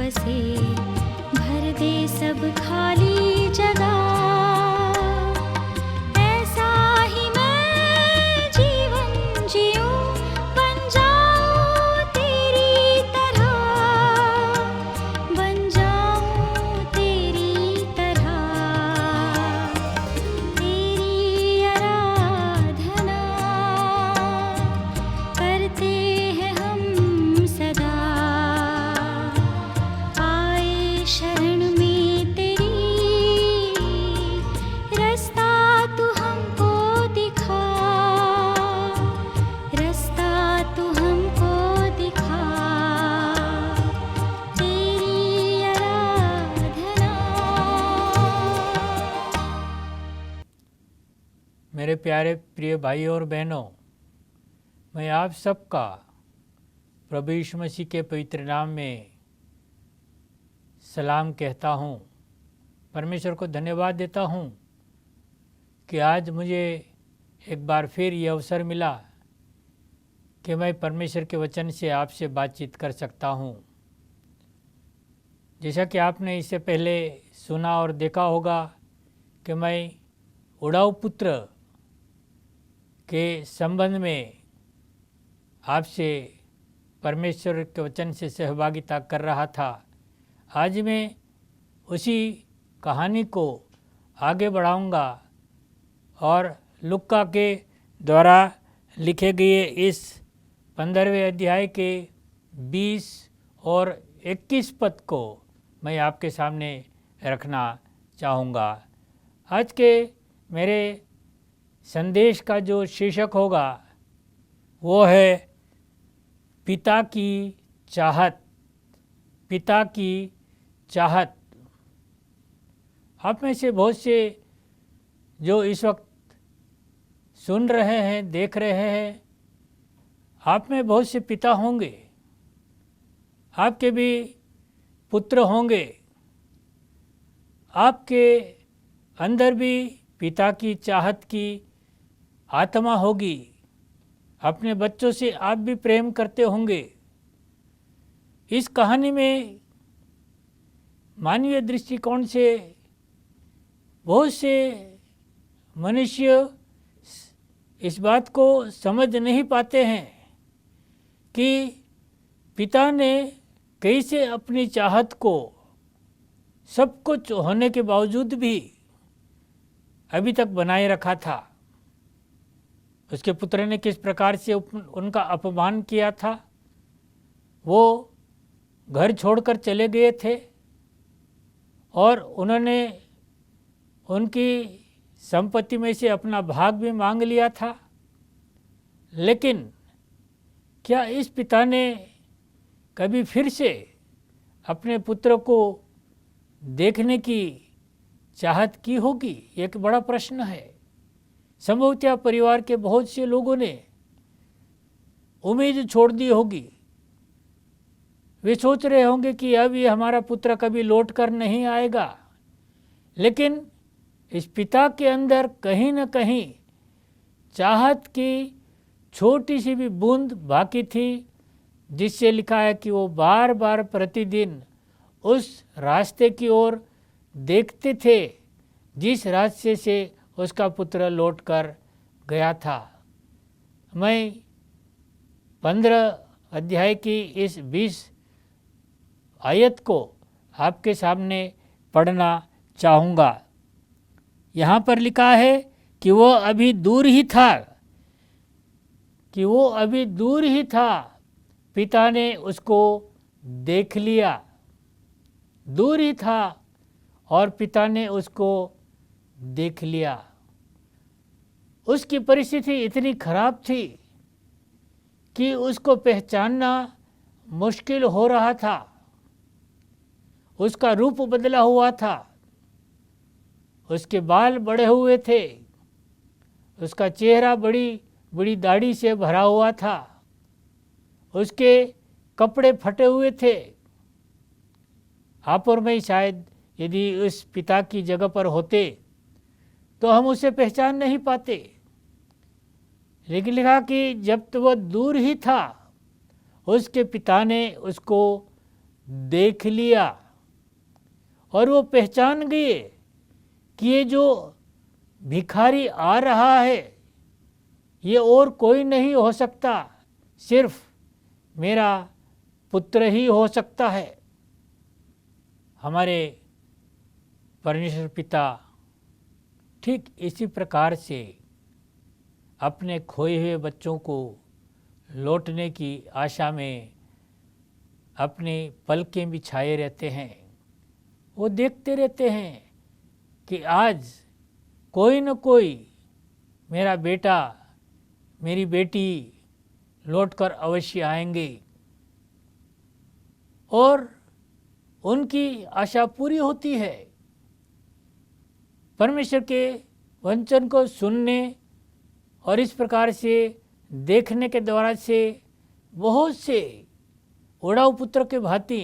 बसे, भर दे सब खाली जगह। ऐसा ही मैं जीवन जीऊं, बन जाऊं तेरी तरह, बन जाऊं तेरी तरह। तेरी आराधना करते हैं हम सदा, आए शरण में तेरी, रास्ता तू हमको दिखा, रास्ता तू हमको दिखा। तेरी आराधना। मेरे प्यारे प्रिय भाई और बहनों, मैं आप सबका प्रभु यीशु मसीह के पवित्र नाम में सलाम कहता हूँ। परमेश्वर को धन्यवाद देता हूँ कि आज मुझे एक बार फिर ये अवसर मिला कि मैं परमेश्वर के वचन से आपसे बातचीत कर सकता हूँ। जैसा कि आपने इससे पहले सुना और देखा होगा कि मैं उड़ाऊ पुत्र के संबंध में आपसे परमेश्वर के वचन से सहभागिता कर रहा था। आज मैं उसी कहानी को आगे बढ़ाऊंगा और लुक्का के द्वारा लिखे गए इस 15वें अध्याय के 20 और 21 पद को मैं आपके सामने रखना चाहूँगा। आज के मेरे संदेश का जो शीर्षक होगा वो है पिता की चाहत। पिता की चाहत। आप में से बहुत से जो इस वक्त सुन रहे हैं, देख रहे हैं, आप में बहुत से पिता होंगे, आपके भी पुत्र होंगे, आपके अंदर भी पिता की चाहत की आत्मा होगी। अपने बच्चों से आप भी प्रेम करते होंगे। इस कहानी में मानवीय दृष्टिकोण से बहुत से मनुष्य इस बात को समझ नहीं पाते हैं कि पिता ने कैसे अपनी चाहत को सब कुछ होने के बावजूद भी अभी तक बनाए रखा था। उसके पुत्र ने किस प्रकार से उनका अपमान किया था। वो घर छोड़कर चले गए थे और उन्होंने उनकी संपत्ति में से अपना भाग भी मांग लिया था। लेकिन क्या इस पिता ने कभी फिर से अपने पुत्र को देखने की चाहत की होगी? एक बड़ा प्रश्न है। संभवतः परिवार के बहुत से लोगों ने उम्मीद छोड़ दी होगी। वे सोच रहे होंगे कि अब ये हमारा पुत्र कभी लौट कर नहीं आएगा। लेकिन इस पिता के अंदर कहीं न कहीं चाहत की छोटी सी भी बूंद बाकी थी, जिससे लिखा है कि वो बार बार प्रतिदिन उस रास्ते की ओर देखते थे जिस रास्ते से उसका पुत्र लौट कर गया था। मैं 15 अध्याय की इस 20 आयत को आपके सामने पढ़ना चाहूँगा। यहाँ पर लिखा है कि वो अभी दूर ही था, पिता ने उसको देख लिया। दूर ही था और पिता ने उसको देख लिया। उसकी परिस्थिति इतनी खराब थी कि उसको पहचानना मुश्किल हो रहा था। उसका रूप बदला हुआ था, उसके बाल बड़े हुए थे, उसका चेहरा बड़ी बड़ी दाढ़ी से भरा हुआ था, उसके कपड़े फटे हुए थे। आप और मैं शायद यदि उस पिता की जगह पर होते तो हम उसे पहचान नहीं पाते। लेकिन लिखा कि जब तो वह दूर ही था, उसके पिता ने उसको देख लिया और वो पहचान गए कि ये जो भिखारी आ रहा है ये और कोई नहीं हो सकता, सिर्फ मेरा पुत्र ही हो सकता है। हमारे परमेश्वर पिता ठीक इसी प्रकार से अपने खोए हुए बच्चों को लौटने की आशा में अपनी पलकें बिछाए रहते हैं। वो देखते रहते हैं कि आज कोई न कोई मेरा बेटा मेरी बेटी लौटकर अवश्य आएंगे और उनकी आशा पूरी होती है। परमेश्वर के वचन को सुनने और इस प्रकार से देखने के द्वारा से बहुत से उड़ाऊ पुत्र के भांति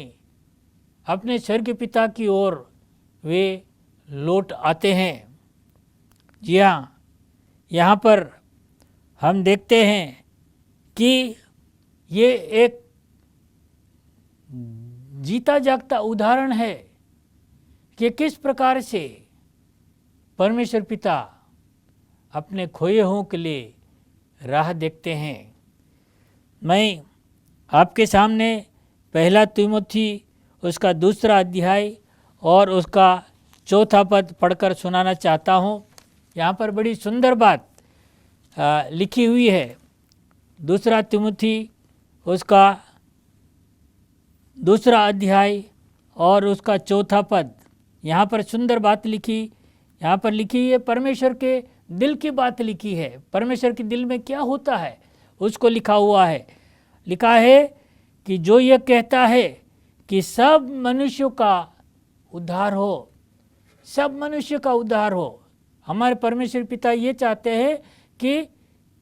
अपने स्वर्गीय पिता की ओर वे लौट आते हैं। जी हाँ, यहाँ पर हम देखते हैं कि ये एक जीता जागता उदाहरण है कि किस प्रकार से परमेश्वर पिता अपने खोए हुओं के लिए राह देखते हैं। मैं आपके सामने पहला तीमुथी उसका 2 अध्याय और उसका 4 पद पढ़कर सुनाना चाहता हूँ। यहाँ पर बड़ी सुंदर बात लिखी हुई है। 2 तीमुथी उसका 2 अध्याय और उसका 4 पद, यहाँ पर सुंदर बात लिखी, यहाँ पर लिखी है परमेश्वर के दिल की बात लिखी है। परमेश्वर के दिल में क्या होता है उसको लिखा हुआ है। लिखा है कि जो ये कहता है कि सब मनुष्यों का उद्धार हो, सब मनुष्य का उद्धार हो। हमारे परमेश्वर पिता ये चाहते हैं कि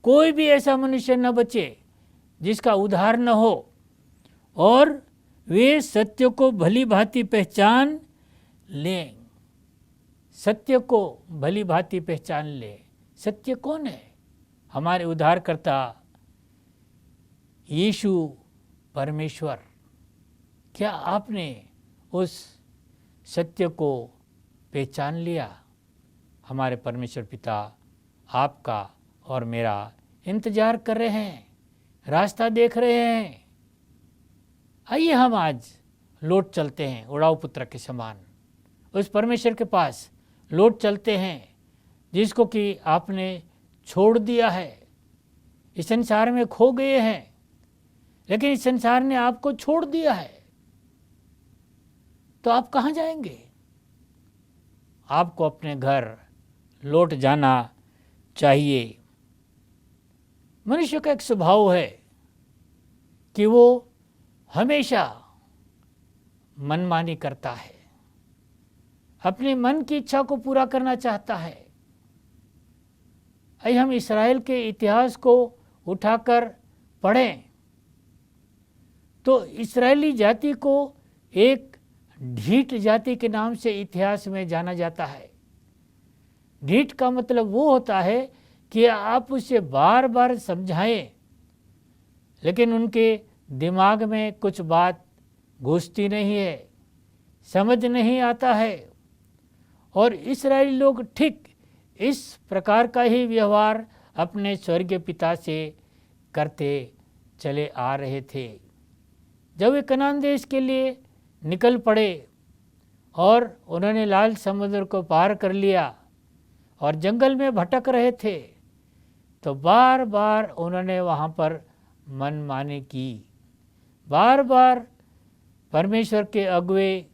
कोई भी ऐसा मनुष्य न बचे जिसका उद्धार न हो और वे सत्य को भली भांति पहचान लें। सत्य को भली भांति पहचान ले। सत्य कौन है? हमारे उद्धारकर्ता यीशु परमेश्वर। क्या आपने उस सत्य को पहचान लिया? हमारे परमेश्वर पिता आपका और मेरा इंतजार कर रहे हैं, रास्ता देख रहे हैं। आइए हम आज लौट चलते हैं उड़ाऊ पुत्र के समान उस परमेश्वर के पास लौट चलते हैं जिसको कि आपने छोड़ दिया है। इस संसार में खो गए हैं लेकिन इस संसार ने आपको छोड़ दिया है, तो आप कहाँ जाएंगे? आपको अपने घर लौट जाना चाहिए। मनुष्य का एक स्वभाव है कि वो हमेशा मनमानी करता है, अपने मन की इच्छा को पूरा करना चाहता है। आइए हम इस्राएल के इतिहास को उठाकर पढ़ें तो इस्राएली जाति को एक ढीठ जाति के नाम से इतिहास में जाना जाता है। ढीठ का मतलब वो होता है कि आप उसे बार बार समझाएं लेकिन उनके दिमाग में कुछ बात घुसती नहीं है, समझ नहीं आता है। और इस्राएली लोग ठीक इस प्रकार का ही व्यवहार अपने स्वर्गीय पिता से करते चले आ रहे थे। जब वे कनान देश के लिए निकल पड़े और उन्होंने लाल समुद्र को पार कर लिया और जंगल में भटक रहे थे तो बार बार उन्होंने वहाँ पर मनमानी की। बार बार परमेश्वर के अगुवे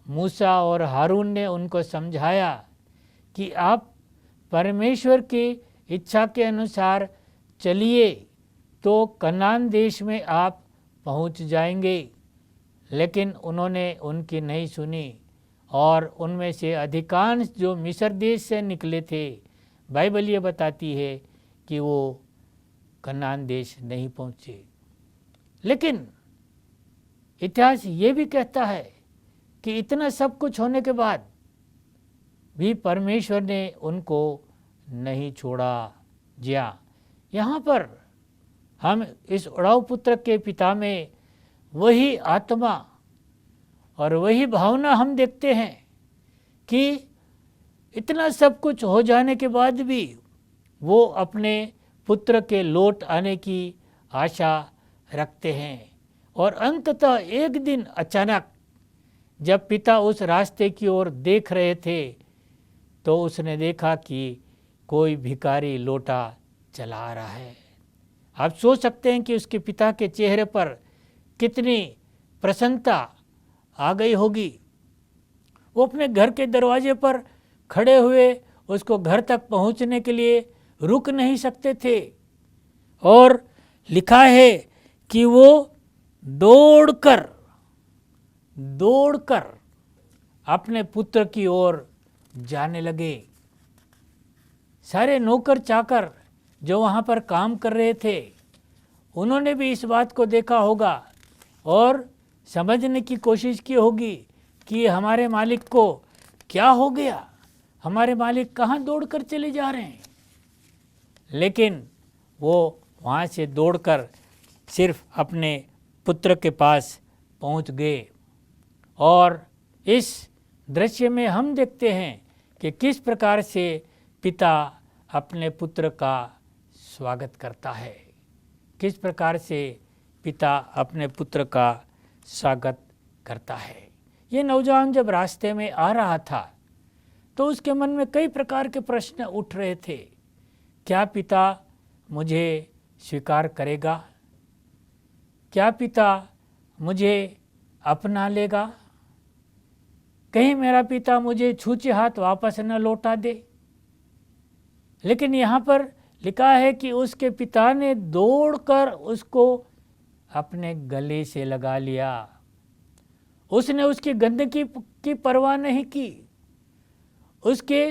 मूसा और हारून ने उनको समझाया कि आप परमेश्वर की इच्छा के अनुसार चलिए तो कनान देश में आप पहुंच जाएंगे। लेकिन उन्होंने उनकी नहीं सुनी और उनमें से अधिकांश जो मिस्र देश से निकले थे, बाइबल ये बताती है कि वो कनान देश नहीं पहुँचे। लेकिन इतिहास ये भी कहता है कि इतना सब कुछ होने के बाद भी परमेश्वर ने उनको नहीं छोड़ा। जी हाँ, यहाँ पर हम इस उड़ाऊ पुत्र के पिता में वही आत्मा और वही भावना हम देखते हैं कि इतना सब कुछ हो जाने के बाद भी वो अपने पुत्र के लौट आने की आशा रखते हैं। और अंततः एक दिन अचानक जब पिता उस रास्ते की ओर देख रहे थे तो उसने देखा कि कोई भिखारी लौटा चला आ रहा है। आप सोच सकते हैं कि उसके पिता के चेहरे पर कितनी प्रसन्नता आ गई होगी। वो अपने घर के दरवाजे पर खड़े हुए उसको घर तक पहुंचने के लिए रुक नहीं सकते थे। और लिखा है कि वो दौड़कर अपने पुत्र की ओर जाने लगे। सारे नौकर चाकर जो वहाँ पर काम कर रहे थे उन्होंने भी इस बात को देखा होगा और समझने की कोशिश की होगी कि हमारे मालिक को क्या हो गया, हमारे मालिक कहाँ दौड़कर चले जा रहे हैं। लेकिन वो वहाँ से दौड़कर सिर्फ अपने पुत्र के पास पहुँच गए। और इस दृश्य में हम देखते हैं कि किस प्रकार से पिता अपने पुत्र का स्वागत करता है, किस प्रकार से पिता अपने पुत्र का स्वागत करता है। ये नौजवान जब रास्ते में आ रहा था तो उसके मन में कई प्रकार के प्रश्न उठ रहे थे। क्या पिता मुझे स्वीकार करेगा? क्या पिता मुझे अपना लेगा? कहीं मेरा पिता मुझे छूछे हाथ वापस न लौटा दे। लेकिन यहाँ पर लिखा है कि उसके पिता ने दौड़कर उसको अपने गले से लगा लिया। उसने उसकी गंदगी की परवाह नहीं की, उसके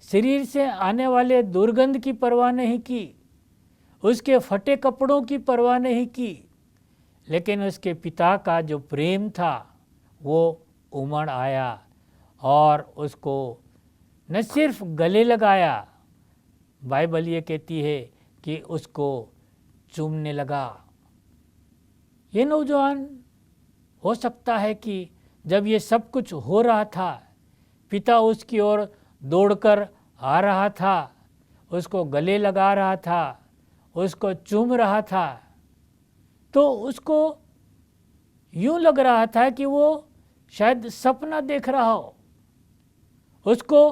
शरीर से आने वाले दुर्गंध की परवाह नहीं की, उसके फटे कपड़ों की परवाह नहीं की। लेकिन उसके पिता का जो प्रेम था वो उमड़ आया और उसको न सिर्फ गले लगाया, बाइबल ये कहती है कि उसको चूमने लगा। ये नौजवान हो सकता है कि जब ये सब कुछ हो रहा था, पिता उसकी ओर दौड़कर आ रहा था, उसको गले लगा रहा था, उसको चूम रहा था, तो उसको यूं लग रहा था कि वो शायद सपना देख रहा हो। उसको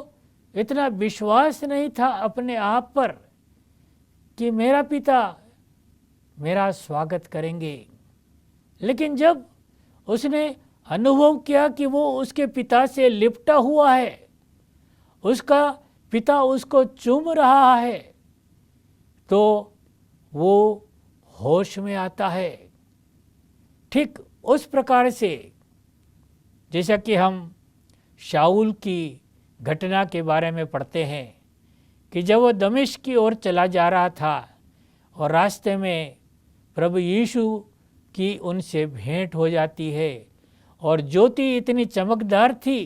इतना विश्वास नहीं था अपने आप पर कि मेरा पिता मेरा स्वागत करेंगे। लेकिन जब उसने अनुभव किया कि वो उसके पिता से लिपटा हुआ है, उसका पिता उसको चूम रहा है, तो वो होश में आता है। ठीक उस प्रकार से जैसा कि हम शाऊल की घटना के बारे में पढ़ते हैं कि जब वो दमिश्क की ओर चला जा रहा था और रास्ते में प्रभु यीशु की उनसे भेंट हो जाती है और ज्योति इतनी चमकदार थी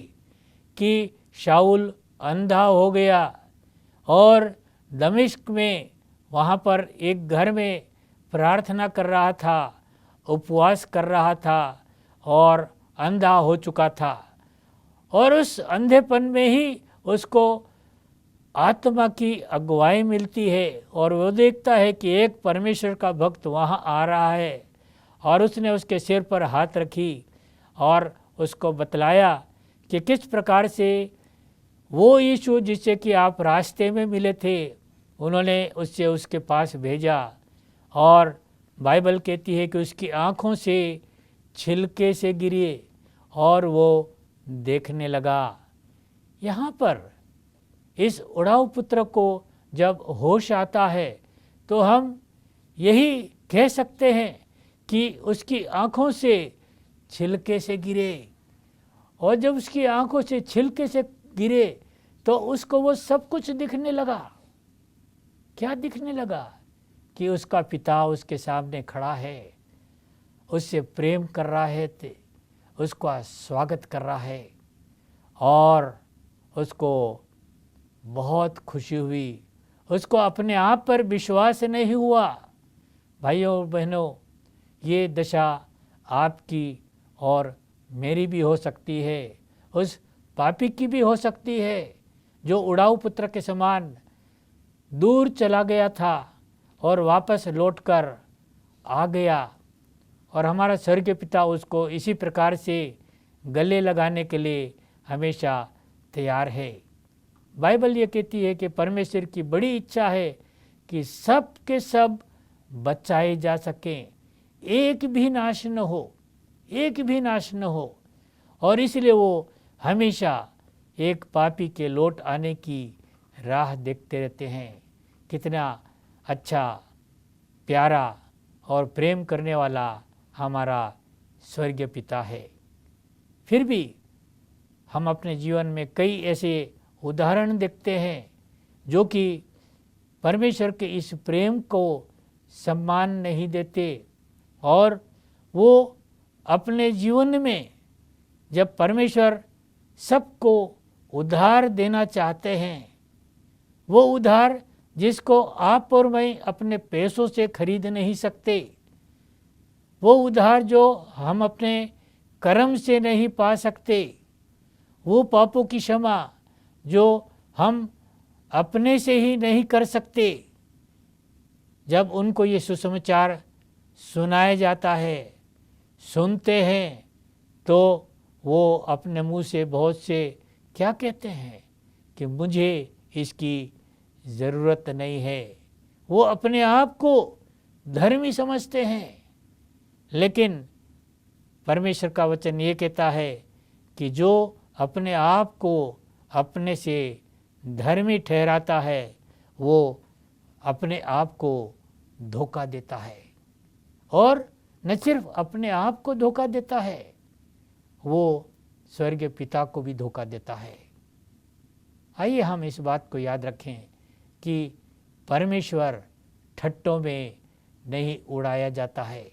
कि शाऊल अंधा हो गया और दमिश्क में वहाँ पर एक घर में प्रार्थना कर रहा था, उपवास कर रहा था और अंधा हो चुका था। और उस अंधेपन में ही उसको आत्मा की अगुवाई मिलती है और वो देखता है कि एक परमेश्वर का भक्त वहाँ आ रहा है और उसने उसके सिर पर हाथ रखी और उसको बतलाया कि किस प्रकार से वो यीशु जिससे कि आप रास्ते में मिले थे, उन्होंने उससे उसके पास भेजा। और बाइबल कहती है कि उसकी आँखों से छिलके से गिरे और वो देखने लगा। यहाँ पर इस उड़ाऊ पुत्र को जब होश आता है तो हम यही कह सकते हैं कि उसकी आँखों से छिलके से गिरे। और जब उसकी आँखों से छिलके से गिरे तो उसको वो सब कुछ दिखने लगा। क्या दिखने लगा? कि उसका पिता उसके सामने खड़ा है, उससे प्रेम कर रहा है, उसका स्वागत कर रहा है और उसको बहुत खुशी हुई। उसको अपने आप पर विश्वास नहीं हुआ। भाइयों और बहनों, ये दशा आपकी और मेरी भी हो सकती है, उस पापी की भी हो सकती है जो उड़ाऊ पुत्र के समान दूर चला गया था और वापस लौटकर आ गया, और हमारा स्वर्गीय पिता उसको इसी प्रकार से गले लगाने के लिए हमेशा तैयार है। बाइबल ये कहती है कि परमेश्वर की बड़ी इच्छा है कि सब के सब बचाए जा सकें, एक भी नाश न हो, एक भी नाश न हो। और इसलिए वो हमेशा एक पापी के लौट आने की राह देखते रहते हैं। कितना अच्छा, प्यारा और प्रेम करने वाला हमारा स्वर्गीय पिता है। फिर भी हम अपने जीवन में कई ऐसे उदाहरण देखते हैं जो कि परमेश्वर के इस प्रेम को सम्मान नहीं देते, और वो अपने जीवन में जब परमेश्वर सबको उधार देना चाहते हैं, वो उधार जिसको आप और मैं अपने पैसों से खरीद नहीं सकते, वो उधार जो हम अपने कर्म से नहीं पा सकते, वो पापों की क्षमा जो हम अपने से ही नहीं कर सकते, जब उनको ये सुसमाचार सुनाया जाता है, सुनते हैं, तो वो अपने मुंह से बहुत से क्या कहते हैं कि मुझे इसकी ज़रूरत नहीं है। वो अपने आप को धर्मी समझते हैं, लेकिन परमेश्वर का वचन ये कहता है कि जो अपने आप को अपने से धर्मी ठहराता है वो अपने आप को धोखा देता है, और न सिर्फ अपने आप को धोखा देता है, वो स्वर्गीय पिता को भी धोखा देता है। आइए हम इस बात को याद रखें कि परमेश्वर ठट्टों में नहीं उड़ाया जाता है।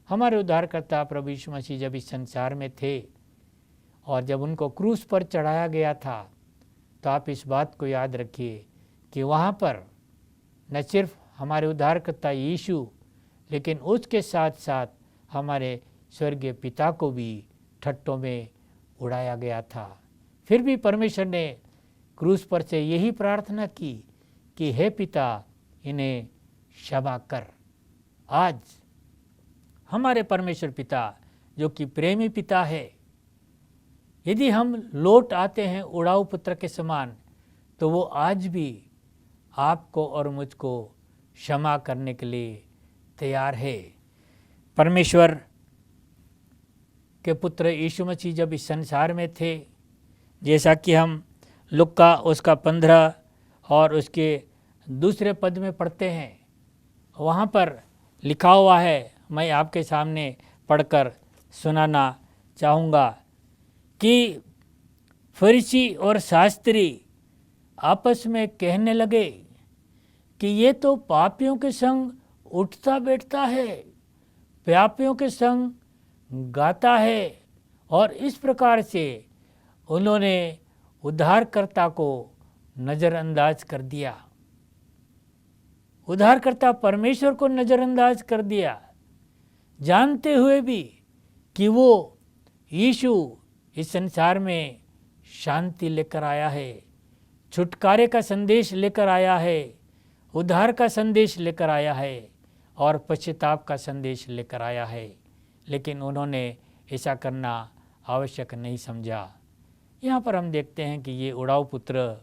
हमारे उद्धारकर्ता प्रभु यीशु मसीह जब इस संसार में थे और जब उनको क्रूस पर चढ़ाया गया था, तो आप इस बात को याद रखिए कि वहाँ पर न सिर्फ हमारे उद्धारकर्ता यीशु, लेकिन उसके साथ साथ हमारे स्वर्गीय पिता को भी ठट्टों में उड़ाया गया था। फिर भी परमेश्वर ने क्रूस पर से यही प्रार्थना की कि हे पिता, इन्हें क्षमा कर। आज हमारे परमेश्वर पिता जो कि प्रेमी पिता है, यदि हम लौट आते हैं उड़ाऊ पुत्र के समान, तो वो आज भी आपको और मुझको क्षमा करने के लिए तैयार है। परमेश्वर के पुत्र यीशु मसीह जब इस संसार में थे, जैसा कि हम लुक्का उसका 15 और उसके दूसरे पद में पढ़ते हैं, वहाँ पर लिखा हुआ है, मैं आपके सामने पढ़कर सुनाना चाहूँगा कि फरीसी और शास्त्री आपस में कहने लगे कि ये तो पापियों के संग उठता बैठता है, पापियों के संग गाता है, और इस प्रकार से उन्होंने उद्धारकर्ता को नज़रअंदाज कर दिया, उद्धारकर्ता परमेश्वर को नज़रअंदाज कर दिया, जानते हुए भी कि वो यीशु इस संसार में शांति लेकर आया है, छुटकारे का संदेश लेकर आया है, उद्धार का संदेश लेकर आया है और पश्चाताप का संदेश लेकर आया है, लेकिन उन्होंने ऐसा करना आवश्यक नहीं समझा। यहाँ पर हम देखते हैं कि ये उड़ाऊ पुत्र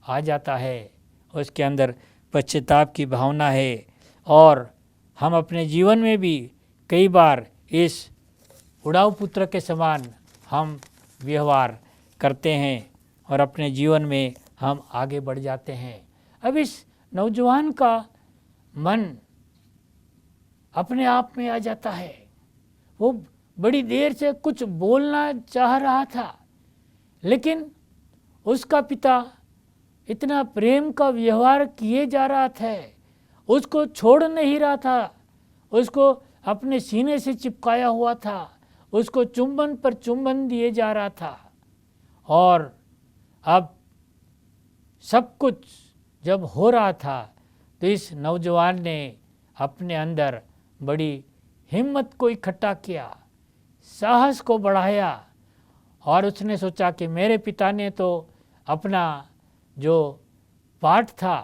आ जाता है, उसके अंदर पश्चाताप की भावना है, और हम अपने जीवन में भी कई बार इस उड़ाऊ पुत्र के समान हम व्यवहार करते हैं और अपने जीवन में हम आगे बढ़ जाते हैं। अब इस नौजवान का मन अपने आप में आ जाता है, वो बड़ी देर से कुछ बोलना चाह रहा था, लेकिन उसका पिता इतना प्रेम का व्यवहार किए जा रहा था, उसको छोड़ नहीं रहा था, उसको अपने सीने से चिपकाया हुआ था, उसको चुंबन पर चुंबन दिए जा रहा था। और अब सब कुछ जब हो रहा था, तो इस नौजवान ने अपने अंदर बड़ी हिम्मत को इकट्ठा किया, साहस को बढ़ाया और उसने सोचा कि मेरे पिता ने तो अपना जो पाठ था,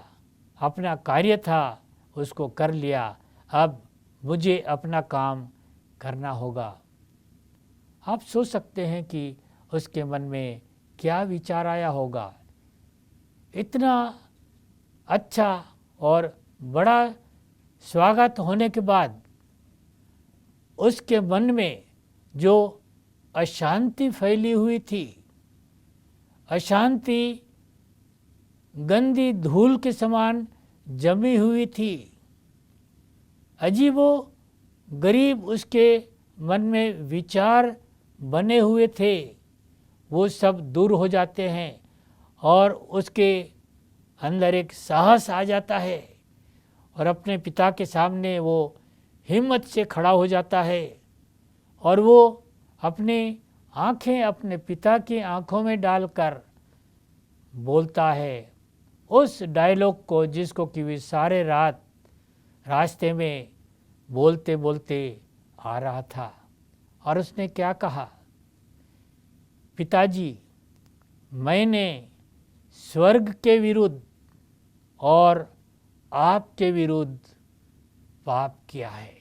अपना कार्य था, उसको कर लिया, अब मुझे अपना काम करना होगा। आप सोच सकते हैं कि उसके मन में क्या विचार आया होगा। इतना अच्छा और बड़ा स्वागत होने के बाद उसके मन में जो अशांति फैली हुई थी, अशांति गंदी धूल के समान जमी हुई थी, अजीबो गरीब उसके मन में विचार बने हुए थे, वो सब दूर हो जाते हैं और उसके अंदर एक साहस आ जाता है और अपने पिता के सामने वो हिम्मत से खड़ा हो जाता है और वो अपनी आंखें अपने पिता की आंखों में डालकर बोलता है उस डायलॉग को जिसको कि वे सारे रात रास्ते में बोलते बोलते आ रहा था। और उसने क्या कहा, पिताजी, मैंने स्वर्ग के विरुद्ध और आपके विरुद्ध पाप किया है।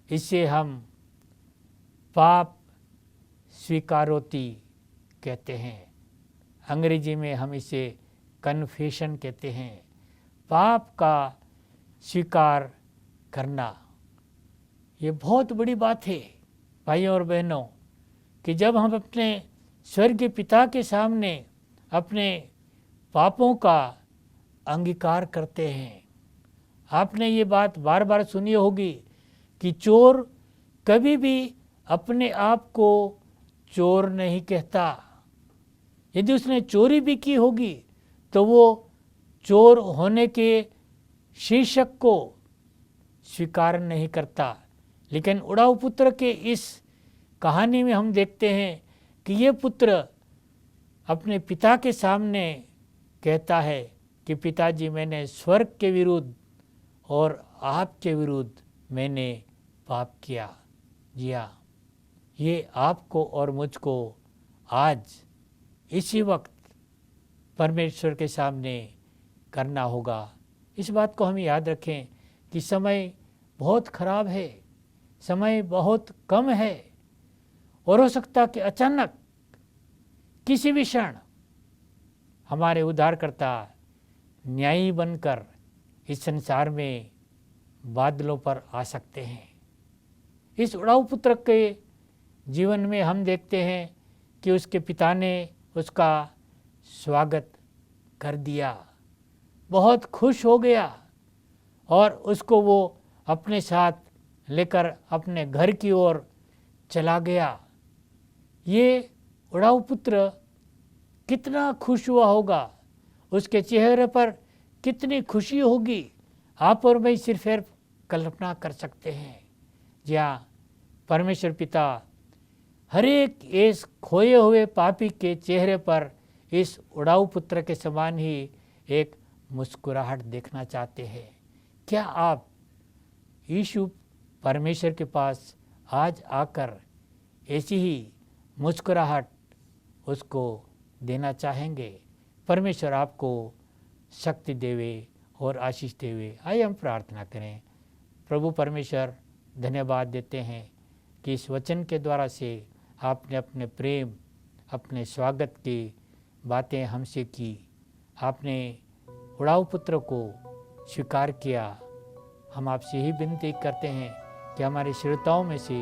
इसे हम पाप स्वीकारोती कहते हैं, अंग्रेजी में हम इसे कन्फेशन कहते हैं। पाप का स्वीकार करना ये बहुत बड़ी बात है भाइयों और बहनों, कि जब हम अपने स्वर्गीय पिता के सामने अपने पापों का अंगीकार करते हैं। आपने ये बात बार बार सुनी होगी कि चोर कभी भी अपने आप को चोर नहीं कहता। यदि उसने चोरी भी की होगी तो वो चोर होने के शीर्षक को स्वीकार नहीं करता। लेकिन उड़ाऊ पुत्र के इस कहानी में हम देखते हैं कि ये पुत्र अपने पिता के सामने कहता है कि पिताजी, मैंने स्वर्ग के विरुद्ध और आपके विरुद्ध मैंने पाप किया। जी हाँ, ये आपको और मुझको आज इसी वक्त परमेश्वर के सामने करना होगा। इस बात को हम याद रखें कि समय बहुत खराब है, समय बहुत कम है और हो सकता कि अचानक किसी भी क्षण हमारे उद्धारकर्ता न्यायी बनकर इस संसार में बादलों पर आ सकते हैं। इस उड़ाऊ पुत्र के जीवन में हम देखते हैं कि उसके पिता ने उसका स्वागत कर दिया, बहुत खुश हो गया और उसको वो अपने साथ लेकर अपने घर की ओर चला गया। ये उड़ाऊ पुत्र कितना खुश हुआ होगा, उसके चेहरे पर कितनी खुशी होगी, आप और मैं सिर्फ कल्पना कर सकते हैं। जी हाँ, परमेश्वर पिता हर एक इस खोए हुए पापी के चेहरे पर इस उड़ाऊ पुत्र के समान ही एक मुस्कुराहट देखना चाहते हैं। क्या आप यीशु परमेश्वर के पास आज आकर ऐसी ही मुस्कुराहट उसको देना चाहेंगे? परमेश्वर आपको शक्ति देवे और आशीष देवे। आइए हम प्रार्थना करें। प्रभु परमेश्वर, धन्यवाद देते हैं कि इस वचन के द्वारा से आपने अपने प्रेम, अपने स्वागत की बातें हमसे की। आपने उड़ाऊ पुत्र को स्वीकार किया। हम आपसे ही विनती करते हैं कि हमारे श्रोताओं में से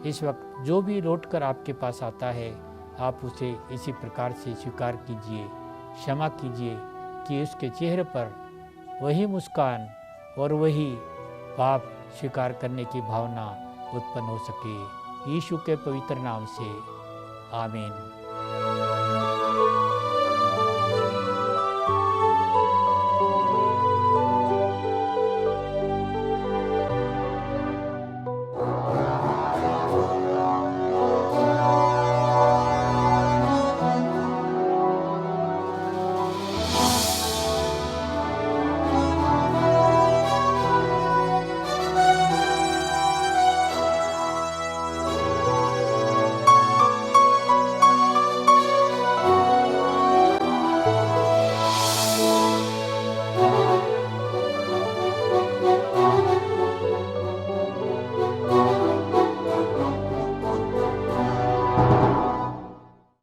इस वक्त जो भी लौट कर आपके पास आता है, आप उसे इसी प्रकार से स्वीकार कीजिए, क्षमा कीजिए कि उसके चेहरे पर वही मुस्कान और वही पाप स्वीकार करने की भावना उत्पन्न हो सके। यीशु के पवित्र नाम से आमीन।